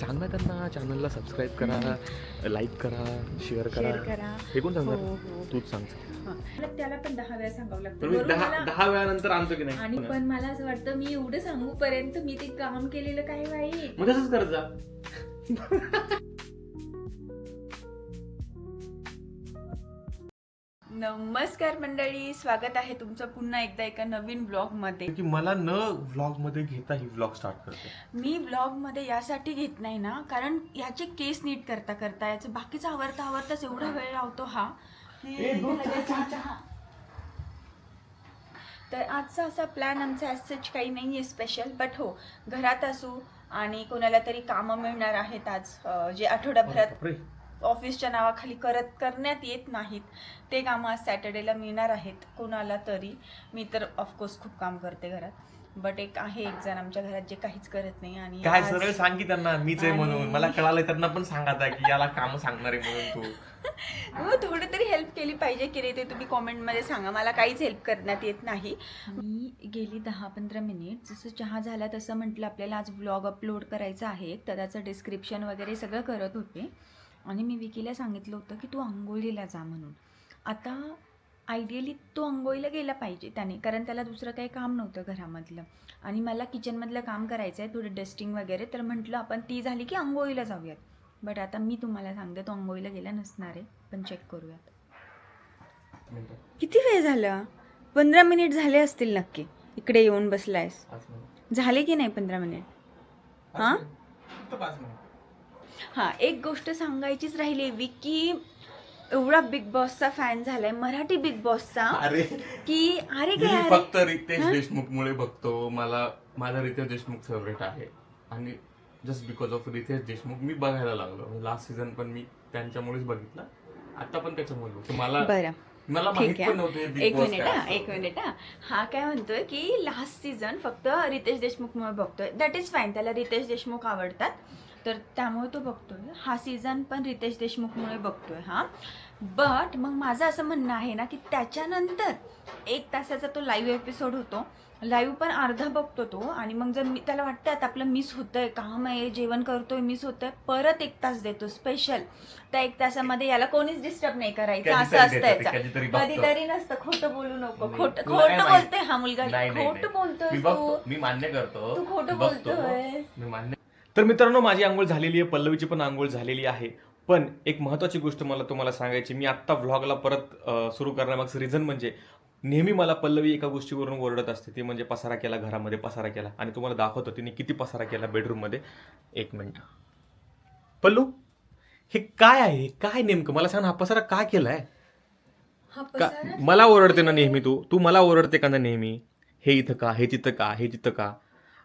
सांग ना त्यांना, चॅनलला सबस्क्राईब करा, लाईक करा, शेअर करा. हे कोण सांगणार? तूच सांग. त्याला पण 10 वेळा सांगावं लागतं. पण मी 10 वेळानंतर आणतो की नाही. आणि पण मला असं वाटतं मी एवढं सांगू पर्यंत मी ते काम केलेलं काय वाईट. मग तसंच करत जा. नमस्कार मंडळी, स्वागत आहे तुमचं पुन्हा एकदा एका नवीन ब्लॉग मध्ये. की मला न व्लॉग मध्ये घेता ही व्लॉग स्टार्ट करते. मी ब्लॉग मध्ये यासाठी घेत नाही ना, कारण याचे केस नीट करता करता याचं बाकीचं आवरताच एवढा वेळ लावतो हा. तर आजचा असा प्लॅन आमचा सच काही नाही आहे स्पेशल, बट हो घरात असू आणि कोणाला तरी कामं मिळणार आहेत आज, जे आठवड्याभरात ऑफिसच्या नावाखाली करण्यात येत नाहीत ते कामं आज सॅटर्डेला मिळणार आहेत कोणाला तरी. मी तर ऑफकोर्स खूप काम करते घरात, बट एक जण आमच्या घरात जे काहीच करत नाही. आणि काय सरळ सांग की त्यांना मीच आहे म्हणून. मला कळालं त्यांना पण सांगायचं की याला काम सांगणार आहे म्हणून तू. थोडं तरी हेल्प केली पाहिजे की रे, ते तुम्ही कॉमेंटमध्ये सांगा. मला काहीच हेल्प करण्यात येत नाही. मी गेली 10-15 मिनिट जसं चहा झाला तसं म्हटलं आपल्याला आज व्लॉग अपलोड करायचा आहे, तर त्याचं डिस्क्रिप्शन वगैरे सगळं करत होते. आणि मी विकीला सांगितलं होतं की तू आंघोळीला जा म्हणून. आता आयडियली तो आंघोळीला गेला पाहिजे त्याने, कारण त्याला दुसरं काही काम नव्हतं घरामधलं आणि मला किचनमधलं काम करायचं आहे, थोडं डस्टिंग वगैरे. तर म्हटलं आपण ती झाली की आंघोळीला जाऊयात. बट आता मी तुम्हाला सांगते तो आंघोळीला गेला नसणार आहे, पण चेक करूयात. किती वेळ झाला? 15 मिनिट झाले असतील नक्की. इकडे येऊन बसलायस, झाले की नाही 15 मिनिट? हां हां, एक गोष्ट सांगायचीच राहिली. विकी एवढा बिग बॉसचा फॅन झालाय, मराठी बिग बॉसचा, की अरे काय फक्त रितेश देशमुख मुळे बघतो. माझा रितेश देशमुख फेवरेट आहे आणि just because of Riteish Deshmukh मी बघायला लागलो. लास्ट सीझन पण मी त्यांच्यामुळेच बघितला, आता पण त्याच्यामुळे बघतो. मला ठीक आहे, एक मिनिट हा काय म्हणतोय की लास्ट सीझन फक्त रितेश देशमुखमुळे बघतोय. दॅट इज फाईन, त्याला रितेश देशमुख आवडतात तर त्यामुळे तो बघतोय. हा सीझन पण रितेश देशमुखमुळे बघतोय हा. बट मग माझं असं म्हणणं आहे ना की त्याच्यानंतर 1 तासाचा तो लाईव्ह एपिसोड होतो, लाईव्ह पण अर्धा बघतो तो. आणि मग जर त्याला वाटतं आता आपलं मिस होतंय, काम आहे, जेवण करतोय, मिस होतंय, परत 1 तास देतो स्पेशल. त्या 1 तासामध्ये याला कोणीच डिस्टर्ब नाही करायचं, असं असतं याचं. कधीतरी नसतं. खोटं बोलू नको. खोटं बोलतोय हा मुलगा, खोटं बोलतोय. मी मान्य करतो तू खोटं बोलतोय. तर मित्रांनो, माझी आंघोळ झालेली आहे, पल्लवीची पण आंघोळ झालेली आहे. पण एक महत्त्वाची गोष्ट मला तुम्हाला सांगायची. मी आत्ता व्लॉगला परत सुरू करण्यामागचं रिझन म्हणजे नेहमी मला पल्लवी एका गोष्टीवरून ओरडत असते, ती म्हणजे पसारा केला, घरामध्ये पसारा केला. आणि तुम्हाला दाखवतो तिने किती पसारा केला बेडरूममध्ये. 1 मिनिट पल्लू, हे काय आहे? काय नेमकं मला सांग, हा पसारा का केलाय? मला ओरडते ना नेहमी तू मला ओरडते का ना नेहमी? हे इथं का, हे तिथं का, हे तिथं का?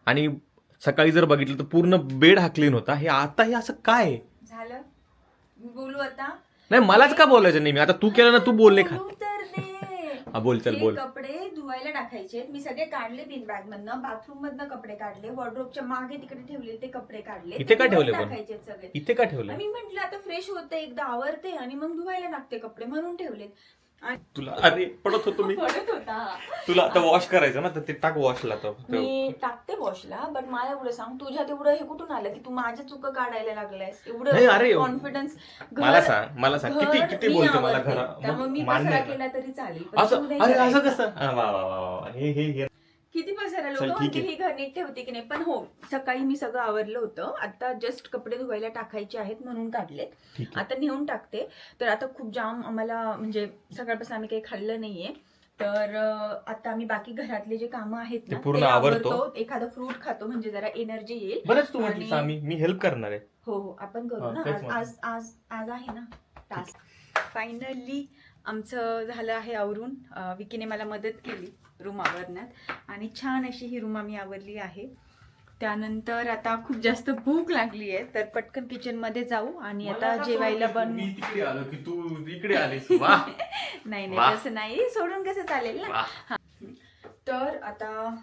आणि सकाळी जर बघितलं तर पूर्ण बेड हा क्लीन होता. हे आता हे असं काय झालं? बोलू आता? नाही, मलाच का बोलायचं नेहमी? आता तू केलं ना, तू बोलले खा. बोल, चल बोल. कपडे धुवायला टाकायचे, मी सगळे काढले बिन बॅग मधनं, बाथरूम मधनं कपडे काढले, वॉर्डरोबच्या मागे तिकडे ठेवले ते कपडे काढले. इथे का ठेवले? टाकायचे सगळे इथे का ठेवले? मी म्हंटल आता फ्रेश होते, एकदा आवरते आणि मग धुवायला टाकते कपडे, म्हणून ठेवलेत. तुला अरे पडत होतो मी. तुला आता वॉश करायचं ना, तर ते टाक वॉशला. मी टाकते वॉशला, बट मला एवढं सांग, तुझ्या तेवढं हे कुठून आलं की तू माझ्या चुका काढायला लागलायस? एवढं कॉन्फिडन्स? मला सांग किती बोलते मला घरात. त्यामुळे मी पसारा केला तरी चालेल, असं कसं? वा वा वा, हे किती पसारा लोक ही घर नीट ठेवते की नाही. पण हो, सकाळी मी सगळं आवरलं होतं. आता जस्ट कपडे धुवायला टाकायचे आहेत म्हणून काढलेत, आता नेऊन टाकते. तर आता खूप जाम आम्हाला, म्हणजे सकाळपासून आम्ही काही खाल्लं नाहीये, तर आता आम्ही बाकी घरातले जे कामं आहेत ना ते आवरतो. एखादं फ्रूट खातो म्हणजे जरा एनर्जी येईल. बरंच तू म्हटली मी हेल्प करणार आहे. हो आपण करू ना. आज आहे ना टास्क. फायनली आमचं झालं आहे आवरून. विकीने मला मदत केली रूम आवरण्यात आणि छान अशी ही रूम आम्ही आवरली आहे. त्यानंतर आता खूप जास्त भूक लागली आहे, तर पटकन किचन मध्ये जाऊ आणि आता जेवायला बनवू. नाही तसं नाही, सोडून कसं चालेल ना. तर आता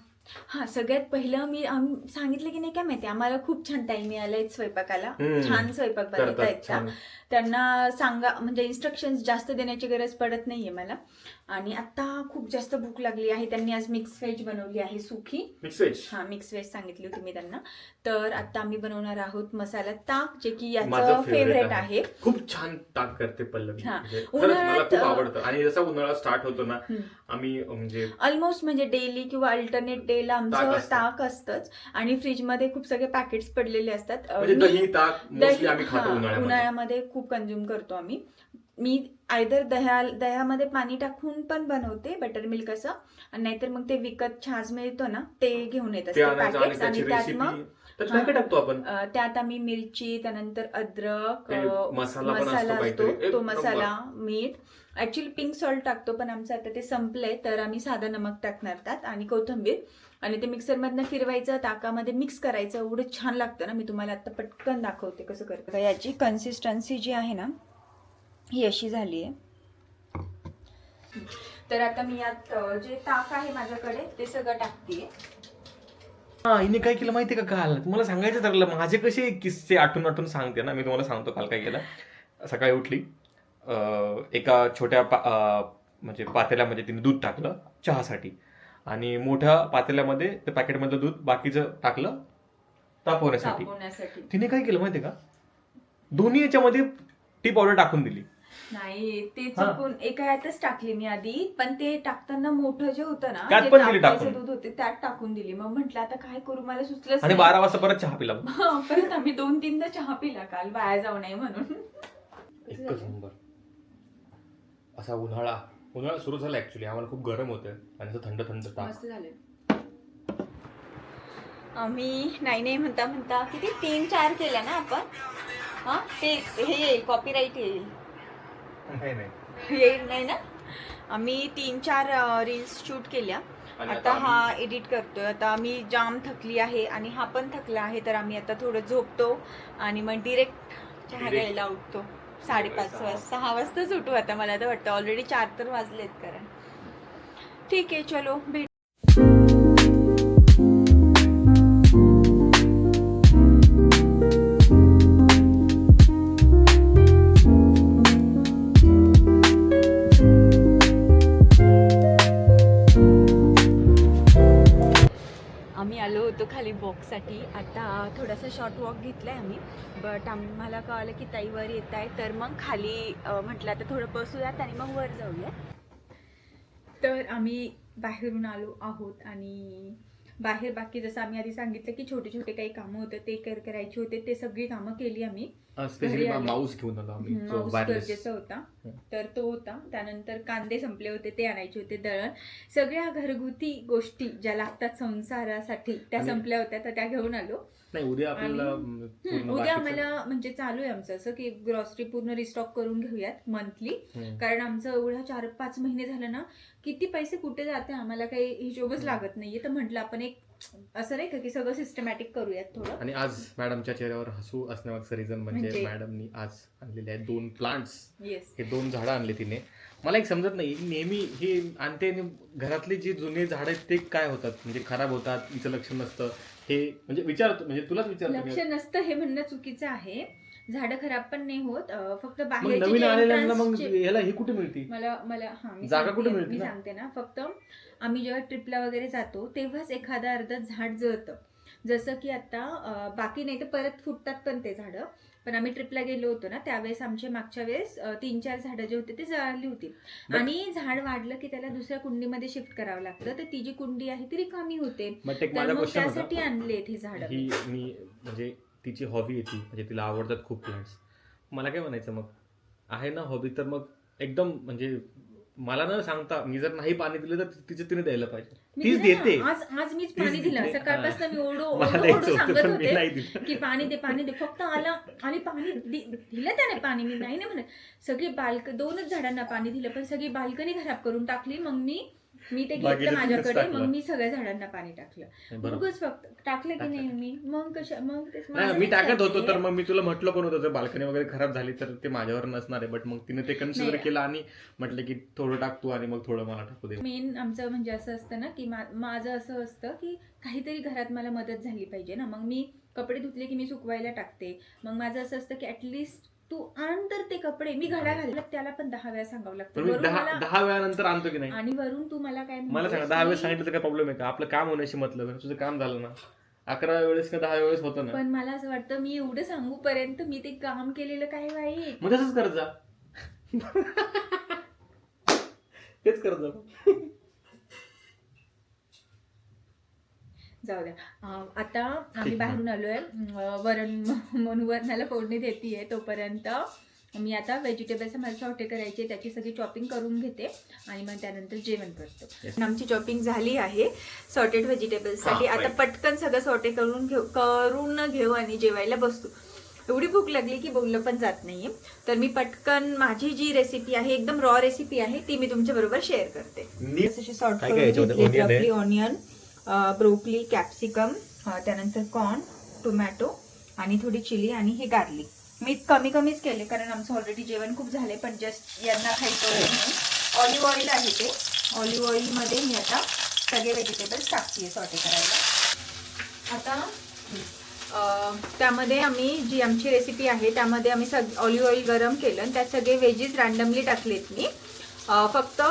हा, सगळ्यात पहिलं आम्ही सांगितलं की नाही काय माहिती, आम्हाला खूप छान टाइम मिळालाय स्वयंपाकाला, छान स्वयंपाक बनवता येतात. त्यांना सांगा म्हणजे इन्स्ट्रक्शन जास्त देण्याची गरज पडत नाहीये मला. आणि आता खूप जास्त भूक लागली आहे. त्यांनी आज मिक्स व्हेज बनवली आहे, सुखी मिक्स व्हेज. हा, मिक्स व्हेज सांगितली होती मी त्यांना. तर आता आम्ही बनवणार आहोत मसाला ताक, जे की माझं याचं favorite फेवरेट आहे. आहे. खूप छान ताक करते पल्लवी. हा. म्हणजे खरंच मला उन्हाळ्यात, खूप आवडतं. आणि जसा उन्हाळा स्टार्ट होतो ना, आम्ही म्हणजे ऑलमोस्ट म्हणजे डेली किंवा अल्टरनेट डेला आमचं ताक असतंच. आणि फ्रीजमध्ये खूप सगळे पॅकेट्स पडलेले असतात. म्हणजे दही ताक मोस्टली आम्ही खातो उन्हाळ्यामध्ये खूप कंझ्युम करतो आम्ही. मी आयदर दह्यामध्ये पाणी टाकून पण बनवते, बटर मिल्क असं, नाहीतर मग ते विकत छाज मिळतो ना, ते घेऊन येत असते पॅकेट्स. आणि त्यात मग टाकतो आपण. त्यात आम्ही मिरची, त्यानंतर अद्रक, मसाला असतो तो मसाला, मीठ, ऍक्च्युली पिंक सॉल्ट टाकतो, पण आमचं आता ते संपलंय, तर आम्ही साधं नमक टाकणार त्यात, आणि कोथिंबीर. आणि ते मिक्सरमधनं फिरवायचं, ताकामध्ये मिक्स करायचं. एवढं छान लागतं ना, मी तुम्हाला आता पटकन दाखवते कसं करतं. याची कन्सिस्टन्सी जी आहे ना, ही अशी झाली आहे. तर आता मी यात जे ताक आहे माझ्याकडे ते सगळं टाकतेय. हा, हिने काय केलं माहिती का काल, तुम्हाला सांगायचं ठरलं. माझे कसे किस्से आठवून सांगते ना, मी तुम्हाला सांगतो काल काय केलं. सकाळी उठली, एका छोट्या म्हणजे पातेल्यामध्ये तिने दूध टाकलं चहासाठी, आणि मोठ्या पातेल्यामध्ये ते पॅकेटमधलं दूध बाकीचं टाकलं तापवण्यासाठी. तिने काय केलं माहिती का, दोन्ही याच्यामध्ये टी पावडर टाकून दिली. नाही, ते चुकून एका यातच टाकली मी आधी, पण ते टाकताना मोठं जे होतं ना, त्यात पण दिली टाकून. दूध होते त्यात टाकून दिली. मग म्हटलं आता काय करू, मला सुचलंच. आणि 12 वाजता परत चहा पिला. परत आम्ही 2-3दा चहा पिला काल, वाया जाऊ नये म्हणून. एकच नंबर. असा उन्हाळा सुरू झाला. ऍक्च्युली आम्हाला खूप गरम होतं आणि असं थंड ताक. मस्त झालं. आम्ही नाही म्हणता किती 3-4 केल्या ना आपण. हा, ते हे येईल, कॉपीराईट येईल. येईल नाही ना. आम्ही 3-4 रील्स शूट केल्या. आता हा एडिट करतोय. आता मी जाम थकली आहे आणि हा पण थकला आहे, तर आम्ही आता थोडं झोपतो आणि मग डिरेक्ट चहा घ्यायला उठतो. 5:30-6 वाजताच उठू आता, मला तर वाटतं. ऑलरेडी 4 तर वाजलेत. कारण ठीक आहे, चलो भेट. आम्ही आलो होतो खाली वॉकसाठी. आता थोडासा शॉर्ट वॉक घेतलाय आम्ही, बट आम्हाला कळालं की ताई वर येत आहे, तर मग खाली म्हटलं आता थोडं बसूयात आणि मग वर जाऊया. तर आम्ही बाहेरून आलो आहोत आणि बाहेर बाकी जसं आम्ही आधी सांगितलं की छोटे छोटे काही कामं होते ते करायचे होते, ते सगळी कामं केली आम्ही. माऊस घेऊन आलो आम्ही, माऊस गरजेचा होता, तर तो होता. त्यानंतर कांदे संपले होते, ते आणायचे होते. दळण, सगळ्या घरगुती गोष्टी ज्या लागतात संसारासाठी त्या संपल्या होत्या, तर त्या घेऊन आलो. उद्या आम्हाला म्हणजे चालू आहे आमचं असं की ग्रॉसरी पूर्ण रिस्टॉक करून घेऊयात मंथली. कारण आमचं एवढ्या 4-5 महिने झालं ना, किती पैसे कुठे जाते आम्हाला काही हिशोबच लागत नाहीये. तर म्हटलं आपण एक असं नाही का की सगळं सिस्टमॅटिक करूयात थोडं. आणि आज मॅडमच्या चेहऱ्यावर हसू असण्यामागचं रिझन म्हणजे मॅडमनी आज आणलेले आहेत 2 प्लांट्स. हे 2 झाडं आणले तिने. मला एक समजत नाही, नेहमी हे आणते घरातले जे जुने झाड आहेत ते काय होतात, म्हणजे खराब होतात, तिचं लक्ष नसतं. हे म्हणजे विचारतो, म्हणजे तुलाच विचारतो. लक्ष नसतं हे म्हणणं चुकीचं आहे. झाडं खराब पण नाही होत, फक्त नवीन आलेल्यांना मग याला हे कुठे मिळते, मी जागा कुठे मिळते? मी सांगते ना, फक्त आम्ही जेव्हा ट्रिपला वगैरे जातो तेव्हाच एखादं अर्ध झाड जळतं. जसं की आता बाकी नाही तर परत फुटतात पण ते झाडं. पण आम्ही ट्रिपला गेलो होतो ना, त्यावेळेस आमच्या मागच्या वेळेस 3-4 झाडं जे होते ते जळाली होती. आणि झाड वाढलं की त्याला दुसऱ्या कुंडीमध्ये शिफ्ट करावं लागतं, तर ती जी कुंडी आहे ती रिकामी होते, तर मग त्यासाठी आणले हे झाड. ही मी म्हणजे तिची हॉबी आहे ती, म्हणजे तिला आवडतात खूप प्लांट्स. मला काय म्हणायचं, मग आहे ना हॉबी, तर मग एकदम म्हणजे मला न सांगता मी जर नाही पाणी दिलं तर तिचे तिने द्यायला पाहिजे. तीच देते. आज मीच पाणी दिलं. सकाळपासून मी ओढू सांगत होते की पाणी दे. फक्त आला आणि पाणी दिलं त्याने. पाणी मी नाही म्हणत. सगळी 2च झाडांना पाणी दिलं, पण सगळी बाल्कनी खराब करून टाकली. मग मी मी ते बाकीचं घेतलं तिथेच माझ्याकडे, टाकलं. मग मी सगळ्या झाडांना पाणी टाकलं. बरोबर. उगाच फक्त टाकलं की नाही मी, मग मग तेच नाही माझं मी नाही टाकत होतो चालते. तर मग मी तुला म्हटलं पण होतं बाल्कनी वगैरे खराब झाली तर ते माझ्यावर नसणार आहे, बट मग तिने ते कन्सिडर नाही. केलं आणि म्हटलं की थोडं टाकतो आणि मग थोडं मला टाकू दे. मेन आमचं म्हणजे असं असतं ना की माझं असं असतं की काहीतरी घरात मला मदत झाली पाहिजे ना. मग मी कपडे धुतले की मी सुकवायला टाकते. मग माझं असं असतं की ऍटलीस्ट तू आण तर ते कपडे. मी घड्या घालला त्याला पण 10 वेळा सांगावं पण लागतं. मी वरून 10 वेळानंतर आणतो की नाही. आणि वरून तू मला काय मला म्हणतोस सांगा 10 वेळेस की- सांगितलं तर काय प्रॉब्लेम आहे का? आपलं काम होण्याशी मतलब आहे. तुझं काम झालं ना 11 वेळेस का 10 वेळेस होतं ना. पण मला असं वाटतं मी एवढं सांगू पर्यंत मी ते काम केलेलं काय वाईट. मग तसंच करत जा. तेच करत जा. जाऊ द्या. आता आम्ही बाहेरून आलोय. वरण म्हणून वरणाला फोडणी देतीये. तोपर्यंत मी आता व्हेजिटेबल्स मला सॉटे करायचे, त्याची सगळी चॉपिंग करून घेते आणि मग त्यानंतर जेवण करतो. आमची चॉपिंग झाली आहे सॉटेड व्हेजिटेबल्ससाठी. आता पटकन सगळं सॉटे करून घेऊ आणि जेवायला बसतो. एवढी भूक लागली की बोललं पण जात नाहीये. तर मी पटकन माझी जी रेसिपी आहे एकदम रॉ रेसिपी आहे ती मी तुमच्या बरोबर शेअर करते. सॉर्ट करून ऑनियन, ब्रोकली, कॅप्सिकम, त्यानंतर कॉर्न, टोमॅटो आणि थोडी चिली आणि हे गार्लिक. मी कमीच केले कारण आमचं ऑलरेडी जेवण खूप झाले, पण जस्ट यांना खायचं म्हणून. ऑलिव्ह ऑइल आहे ते. ऑलिव्ह ऑइलमध्ये मी आता सगळे व्हेजिटेबल्स टाकते सॉटे करायला. आता त्यामध्ये आम्ही जी आमची रेसिपी आहे त्यामध्ये आम्ही ऑलिव्ह ऑइल गरम केलं आणि त्यात सगळे व्हेजीस रँडमली टाकलेत मी. फक्त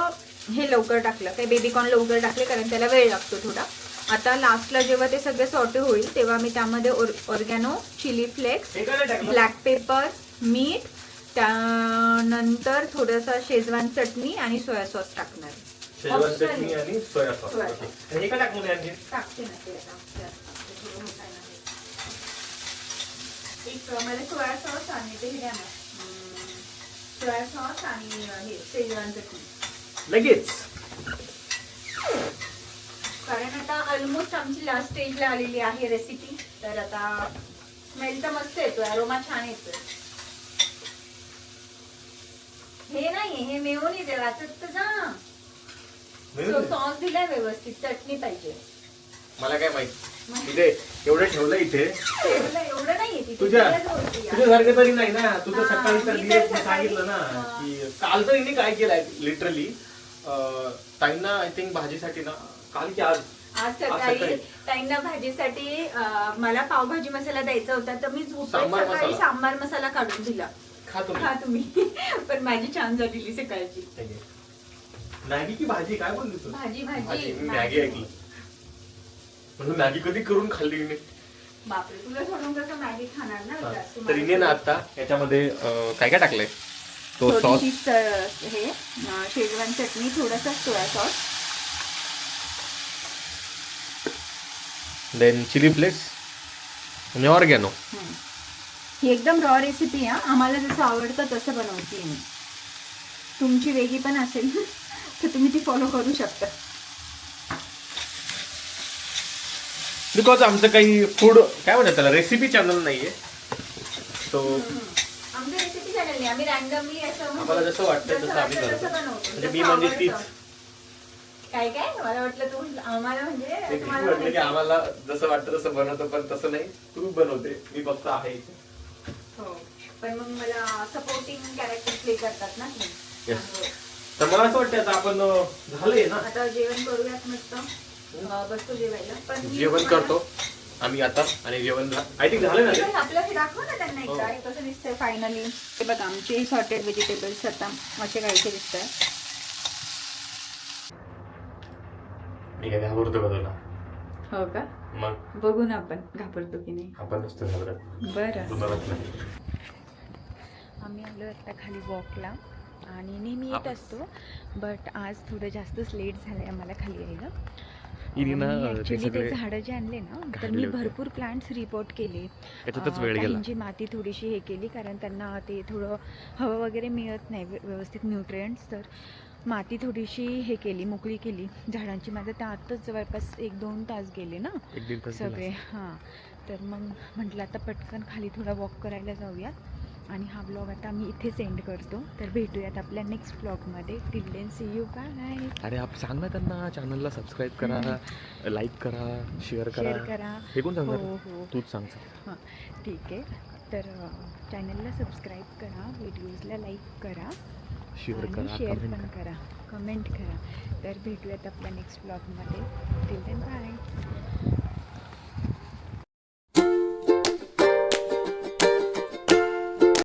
हे लवकर टाकलं, काही बेबीकॉर्न लवकर टाकले कारण त्याला वेळ लागतो थोडा. आता लास्टला जेव्हा ते सगळे सॉटे होईल तेव्हा मी त्यामध्ये ऑर्गॅनो, चिली फ्लेक्स, ब्लॅक पेपर, मीठ, त्यानंतर थोडासा शेजवान चटणी आणि सोया सॉस टाकणार. शेजवान चटणी आणि सोया सॉस. हे का टाकलं आणखी? टाकते ना ते एक मला सोया सॉस आणि ते द्या ना, सोया सॉस आणि हे शेजवान चटणी लगेच. कारण आता ऑलमोस्ट आमची लास्ट स्टेजला आलेली आहे रेसिपी. तर आता स्मेल तर मस्त येतोय, अरोमा छान येतोय. हे नाही, हे मेयोनीज आहे, वाचत तर जा. सॉस दिलाय व्यवस्थित, चटणी पाहिजे. मला काय माहित इथे एवढं ठेवलं इथे. एवढं नाहीये तिथे. तुझ्यासारखं तरी नाही ना. तुझं सकाळी तर सांगितलं ना की काल तर हिने काय केलंय लिटरली ताईंना आय थिंक भाजीसाठी ना, काल की आज सकाळी ताईंना भाजीसाठी मला पावभाजी मसाला द्यायचा होता तर मी सकाळी सांबार मसाला काढून दिला. खा तुम्ही. पण माझी छान झालेली सकाळची. मॅगी की भाजी काय बोलली तू? भाजी मॅगी ऐकली म्हणजे मॅगी कधी करून खाल्ली मी. बापरे, तुला सोडून कसं मॅगी खाणार ना. तर इने ना आता याच्यामध्ये काय काय टाकलंय? तो सॉस, हे शेजवान चटणी, थोडासा soya sauce, then chilli flakes आणि ऑर्गॅनो. ही एकदम रॉ रेसिपी आहे. आम्हाला जसं आवडतं तसं बनवते मी. तुमची वेगळी पण असेल तर तुम्ही ती फॉलो करू शकता. बिकॉज आमचं काही फूड काय म्हणतात त्याला रेसिपी चॅनल नाहीये. सो आमचं रेसिपी चॅनल नाही. आम्ही रँडमली असं आम्हाला जसं वाटतं तसं आम्ही करतो. म्हणजे मी म्हणजे तीच काय मला वाटलं तू आम्हाला म्हणजे आम्हाला जसं वाटतं तसं बनवतो, पण तसं नाही. तू बनवते, मी फक्त आहे. हो, पण मग मला सपोर्टिंग कॅरेक्टर प्ले करतात ना. तर मला असं वाटतं आता आपण झालंय ना, आता जेवण करूयात मस्त. बसतो जेवायला. पण जेवण करतो आम्ही आता आणि जेवण आय थिंक झालं ना. आपलं हे दाखव ना त्यांना एकदा कसं दिसतंय फायनली. हे बघा आमचे सॉर्टेड व्हेजिटेबल्स आता असे काहीचे दिसतंय. मी काय घाबरतो का तुला? हो का? मग बघू ना आपण घाबरतो की नाही. आपण नसतो घाबरत. बरं, आम्ही आलो आता खाली वॉकला आणि नेहमी येत असतो, बट आज थोडं जास्तच लेट झालंय आम्हाला खाली यायला. ऍक्च्युली ते झाडं जे आणले ना, तर मी भरपूर प्लांट्स रिपोर्ट केले. त्यांची माती थोडीशी हे केली कारण त्यांना ते थोडं हवा वगैरे मिळत नाही व्यवस्थित न्यूट्रिएंट्स. तर माती थोडीशी हे केली, मोकळी केली झाडांची. माझं त्या आत्ताच जवळपास 1-2 तास गेले ना सगळे. हां, तर मग म्हटलं आता पटकन खाली थोडा वॉक करायला जाऊया आणि हा ब्लॉग आता मी इथे सेंड करतो. तर भेटूयात आपल्या नेक्स्ट ब्लॉगमध्ये. Till then see you, bye. अरे आप सांग ना त्यांना चॅनलला सबस्क्राईब करा, लाईक करा, शेअर शेअर करा. हे कोण हो सांगणार? हो तूच सांग. हां ठीक आहे. तर चॅनलला सबस्क्राईब करा, व्हिडिओजला लाईक करा, शेअर आणि करा, शेअर कमेंट पण करा, कमेंट करा. तर भेटूयात आपल्या नेक्स्ट ब्लॉगमध्ये. Till then bye.